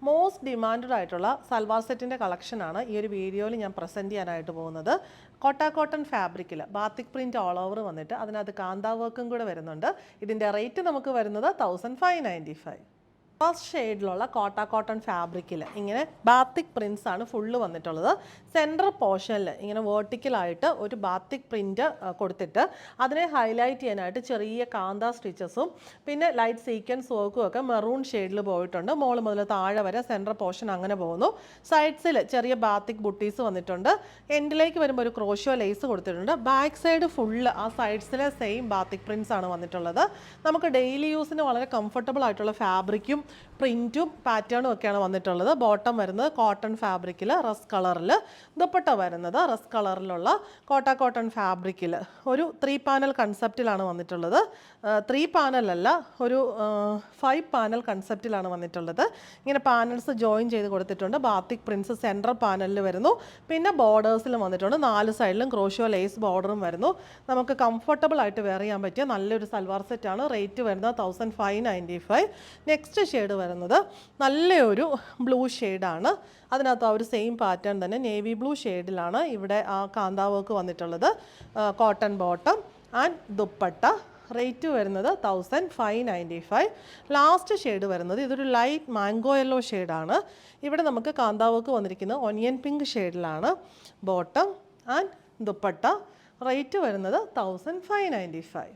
Most demanded ആയിട്ടുള്ള സൽവാർ സെറ്റിൻ്റെ കളക്ഷനാണ് ഈ ഒരു വീഡിയോയിൽ ഞാൻ പ്രസൻറ്റ് ചെയ്യാനായിട്ട് പോകുന്നത്. കോട്ടൺ ഫാബ്രിക്കിൽ ബാത്തിക് പ്രിൻറ്റ് ഓൾ ഓവർ വന്നിട്ട് അതിനകത്ത് കാന്താ വർക്കും കൂടെ വരുന്നുണ്ട്. ഇതിൻ്റെ റേറ്റ് നമുക്ക് വരുന്നത് 1595. ഫസ്റ്റ് ഷെയ്ഡിലുള്ള കോട്ടൺ ഫാബ്രിക്കിൽ ഇങ്ങനെ ബാത്തിക് പ്രിൻസ് ആണ് ഫുള്ള് വന്നിട്ടുള്ളത്. സെൻറ്റർ പോർഷനിൽ ഇങ്ങനെ വേർട്ടിക്കലായിട്ട് ഒരു ബാത്തിക് പ്രിൻറ്റ് കൊടുത്തിട്ട് അതിനെ ഹൈലൈറ്റ് ചെയ്യാനായിട്ട് ചെറിയ കാന്ത സ്റ്റിച്ചസും പിന്നെ ലൈറ്റ് സീക്വൻസ് വർക്കും ഒക്കെ മെറൂൺ ഷെയ്ഡിൽ പോയിട്ടുണ്ട്. മോൾ മുതൽ താഴെ വരെ സെൻറ്റർ പോർഷൻ അങ്ങനെ പോകുന്നു. സൈഡ്സിൽ ചെറിയ ബാത്തിക് ബുട്ടീസ് വന്നിട്ടുണ്ട്. എൻഡിലേക്ക് വരുമ്പോൾ ഒരു ക്രോഷ്യോ ലേസ് കൊടുത്തിട്ടുണ്ട്. ബാക്ക് സൈഡ് ഫുള്ള് ആ സൈഡ്സിലെ സെയിം ബാത്തിക് പ്രിൻസ് ആണ് വന്നിട്ടുള്ളത്. നമുക്ക് ഡെയിലി യൂസിന് വളരെ കംഫർട്ടബിൾ ആയിട്ടുള്ള ഫാബ്രിക്കും പ്രിൻറ്റും പാറ്റേണും ഒക്കെയാണ് വന്നിട്ടുള്ളത്. ബോട്ടം വരുന്നത് കോട്ടൺ ഫാബ്രിക്കിൽ റസ് കളറിൽ, ദുപ്പട്ട വരുന്നത് റസ് കളറിലുള്ള കോട്ടൺ ഫാബ്രിക്കിൽ ഒരു 3 പാനൽ കൺസെപ്റ്റിലാണ് വന്നിട്ടുള്ളത്. 3 പാനലല്ല, ഒരു 5 പാനൽ കൺസെപ്റ്റിലാണ് വന്നിട്ടുള്ളത്. ഇങ്ങനെ പാനൽസ് ജോയിൻ ചെയ്ത് കൊടുത്തിട്ടുണ്ട്. ബാത്തിക് പ്രിൻസ് സെൻട്രൽ പാനലിൽ വരുന്നു. പിന്നെ ബോർഡേഴ്സിലും വന്നിട്ടുണ്ട്. 4 സൈഡിലും ക്രോഷ്യോ ലേസ് ബോർഡറും വരുന്നു. നമുക്ക് കംഫർട്ടബിൾ ആയിട്ട് വെയർ ചെയ്യാൻ പറ്റിയ നല്ലൊരു സൽവാർ സെറ്റാണ്. റേറ്റ് വരുന്നത് 1595. നെക്സ്റ്റ് ഷെയ്ഡ് വരുന്നത് നല്ലൊരു ബ്ലൂ ഷെയ്ഡാണ്. അതിനകത്ത് ആ ഒരു സെയിം പാറ്റേൺ തന്നെ നേവി ബ്ലൂ ഷെയ്ഡിലാണ് ഇവിടെ ആ കാന്താ വർക്ക് വന്നിട്ടുള്ളത്. Cotton bottom and dupatta. Rate വരുന്നത് 1595. ലാസ്റ്റ് ഷെയ്ഡ് വരുന്നത് ഇതൊരു ലൈറ്റ് മാംഗോ യെല്ലോ ഷെയ്ഡാണ്. ഇവിടെ നമുക്ക് കാന്താ വർക്ക് വന്നിരിക്കുന്നത് ഒനിയൻ പിങ്ക് ഷെയ്ഡിലാണ്. Bottom and dupatta. റേറ്റ് വരുന്നത് 1595.